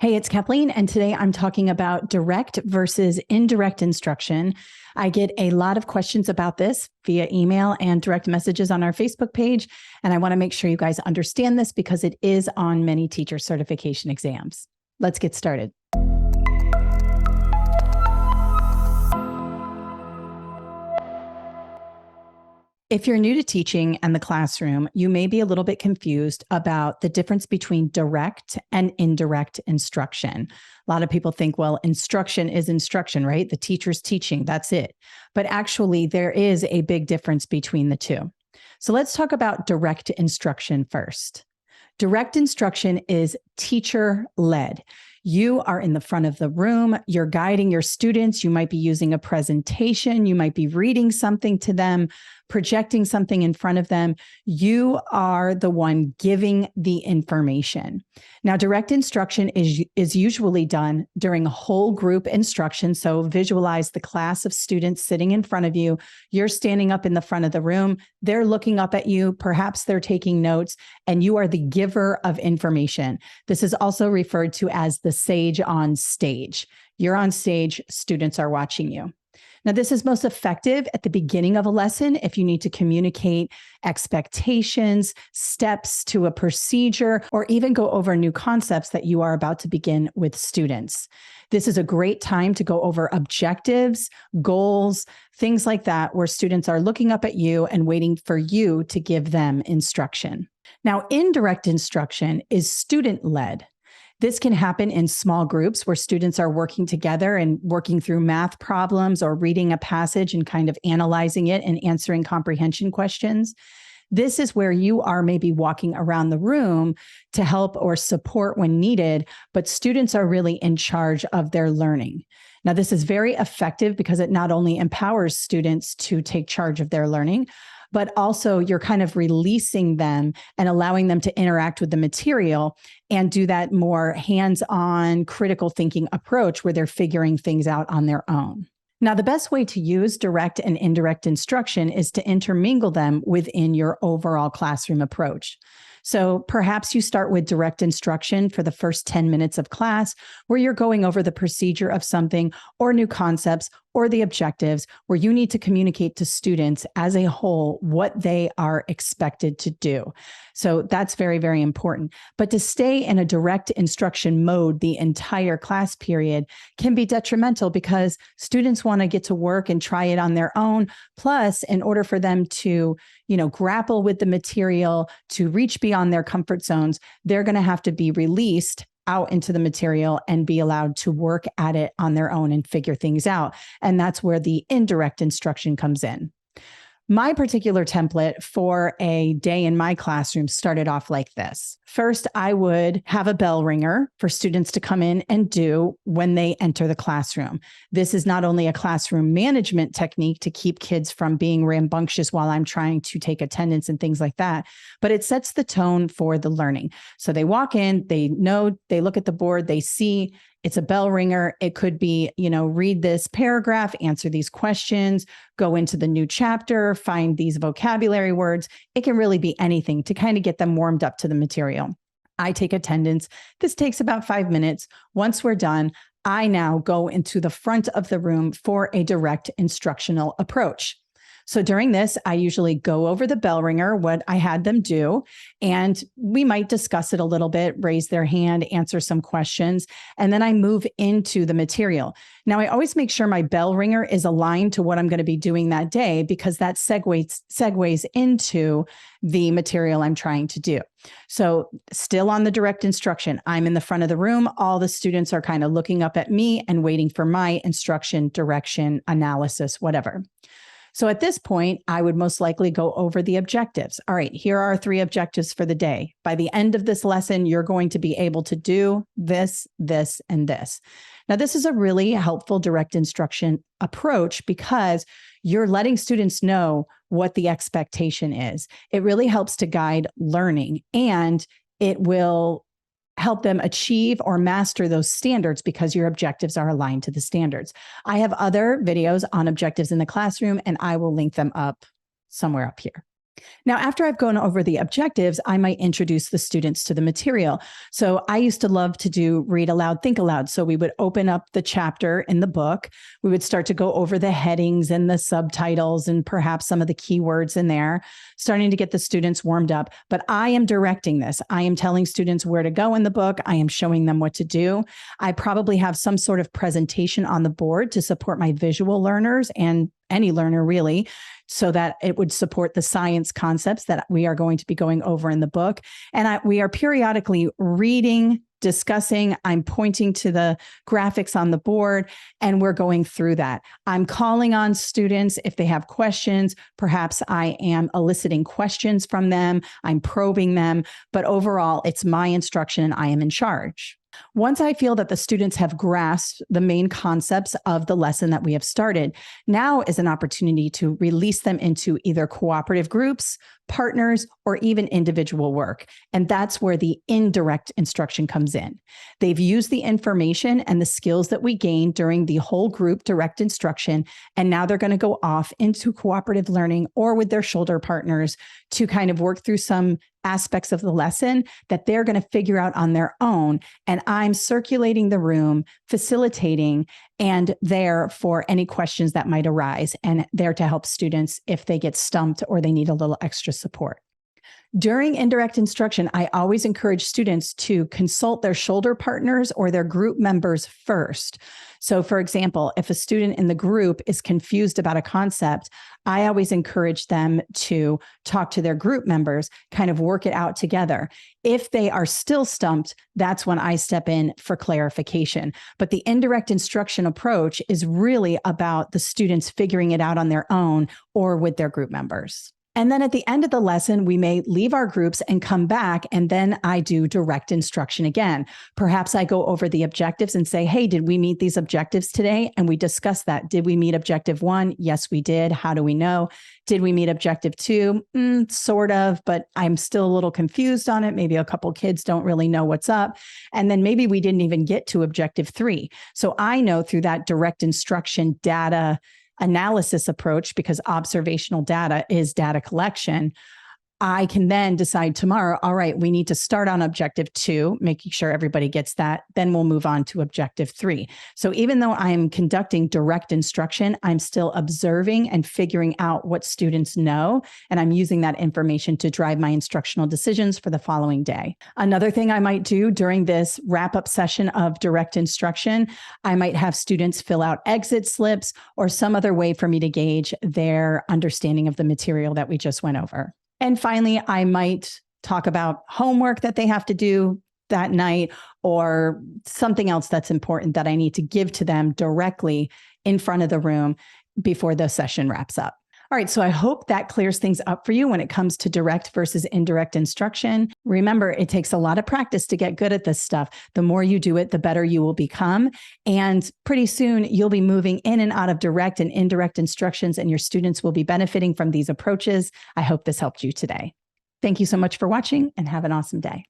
Hey, it's Kathleen, and today I'm talking about direct versus indirect instruction. I get a lot of questions about this via email and direct messages on our Facebook page, and I want to make sure you guys understand this because it is on many teacher certification exams. Let's get started. If you're new to teaching and the classroom, you may be a little bit confused about the difference between direct and indirect instruction. A lot of people think, well, instruction is instruction, right? The teacher's teaching, that's it. But actually, there is a big difference between the two. So let's talk about direct instruction first. Direct instruction is teacher-led. You are in the front of the room, you're guiding your students, you might be using a presentation, you might be reading something to them, projecting something in front of them. You are the one giving the information. Now, direct instruction is usually done during a whole group instruction. So visualize the class of students sitting in front of you. You're standing up in the front of the room. They're looking up at you. Perhaps they're taking notes, and you are the giver of information. This is also referred to as the sage on stage. You're on stage, students are watching you. Now, this is most effective at the beginning of a lesson if you need to communicate expectations, steps to a procedure, or even go over new concepts that you are about to begin with students. This is a great time to go over objectives, goals, things like that, where students are looking up at you and waiting for you to give them instruction. Now, indirect instruction is student-led. This can happen in small groups where students are working together and working through math problems or reading a passage and kind of analyzing it and answering comprehension questions. This is where you are maybe walking around the room to help or support when needed, but students are really in charge of their learning. Now, this is very effective because it not only empowers students to take charge of their learning, but also you're kind of releasing them and allowing them to interact with the material and do that more hands-on critical thinking approach where they're figuring things out on their own. Now, the best way to use direct and indirect instruction is to intermingle them within your overall classroom approach. So perhaps you start with direct instruction for the first 10 minutes of class, where you're going over the procedure of something or new concepts or the objectives, where you need to communicate to students as a whole what they are expected to do. So that's very, very important. But to stay in a direct instruction mode the entire class period can be detrimental because students want to get to work and try it on their own. Plus, in order for them to, grapple with the material, to reach beyond their comfort zones, they're going to have to be released out into the material and be allowed to work at it on their own and figure things out. And that's where the indirect instruction comes in. My particular template for a day in my classroom started off like this. First, I would have a bell ringer for students to come in and do when they enter the classroom. This is not only a classroom management technique to keep kids from being rambunctious while I'm trying to take attendance and things like that, but it sets the tone for the learning. So they walk in, they know, they look at the board, they see it's a bell ringer. It could be, read this paragraph, answer these questions, go into the new chapter, find these vocabulary words. It can really be anything to kind of get them warmed up to the material. I take attendance. This takes about 5 minutes. Once we're done, I now go into the front of the room for a direct instructional approach. So during this, I usually go over the bell ringer, what I had them do, and we might discuss it a little bit, raise their hand, answer some questions, and then I move into the material. Now, I always make sure my bell ringer is aligned to what I'm going to be doing that day because that segues into the material I'm trying to do. So still on the direct instruction, I'm in the front of the room. All the students are kind of looking up at me and waiting for my instruction, direction, analysis, whatever. So at this point, I would most likely go over the objectives. All right, here are 3 objectives for the day. By the end of this lesson, you're going to be able to do this, this, and this. Now, this is a really helpful direct instruction approach because you're letting students know what the expectation is. It really helps to guide learning, and it will help them achieve or master those standards because your objectives are aligned to the standards. I have other videos on objectives in the classroom, and I will link them up somewhere up here. Now, after I've gone over the objectives, I might introduce the students to the material. So I used to love to do read aloud, think aloud. So we would open up the chapter in the book. We would start to go over the headings and the subtitles and perhaps some of the keywords in there, starting to get the students warmed up. But I am directing this. I am telling students where to go in the book. I am showing them what to do. I probably have some sort of presentation on the board to support my visual learners and any learner really, so that it would support the science concepts that we are going to be going over in the book. And we are periodically reading, discussing, I'm pointing to the graphics on the board, and we're going through that. I'm calling on students if they have questions. Perhaps I am eliciting questions from them. I'm probing them. But overall, it's my instruction and I am in charge. Once I feel that the students have grasped the main concepts of the lesson that we have started, now is an opportunity to release them into either cooperative groups, partners, or even individual work. And that's where the indirect instruction comes in. They've used the information and the skills that we gained during the whole group direct instruction, and now they're going to go off into cooperative learning or with their shoulder partners to kind of work through some aspects of the lesson that they're going to figure out on their own. And I'm circulating the room, facilitating, and there for any questions that might arise, and there to help students if they get stumped or they need a little extra support. During indirect instruction, I always encourage students to consult their shoulder partners or their group members first. So for example, if a student in the group is confused about a concept, I always encourage them to talk to their group members, kind of work it out together. If they are still stumped, that's when I step in for clarification. But the indirect instruction approach is really about the students figuring it out on their own or with their group members. And then at the end of the lesson, we may leave our groups and come back, and then I do direct instruction again. Perhaps I go over the objectives and say, hey, did we meet these objectives today? And we discuss that. Did we meet objective 1? Yes, we did. How do we know? Did we meet objective 2? Sort of, but I'm still a little confused on it. Maybe a couple kids don't really know what's up. And then maybe we didn't even get to objective 3. So I know through that direct instruction data analysis approach, because observational data is data collection, I can then decide tomorrow, all right, we need to start on objective 2, making sure everybody gets that. Then we'll move on to objective 3. So even though I'm conducting direct instruction, I'm still observing and figuring out what students know. And I'm using that information to drive my instructional decisions for the following day. Another thing I might do during this wrap-up session of direct instruction, I might have students fill out exit slips or some other way for me to gauge their understanding of the material that we just went over. And finally, I might talk about homework that they have to do that night or something else that's important that I need to give to them directly in front of the room before the session wraps up. All right, so I hope that clears things up for you when it comes to direct versus indirect instruction. Remember, it takes a lot of practice to get good at this stuff. The more you do it, the better you will become. And pretty soon, you'll be moving in and out of direct and indirect instructions, and your students will be benefiting from these approaches. I hope this helped you today. Thank you so much for watching, and have an awesome day.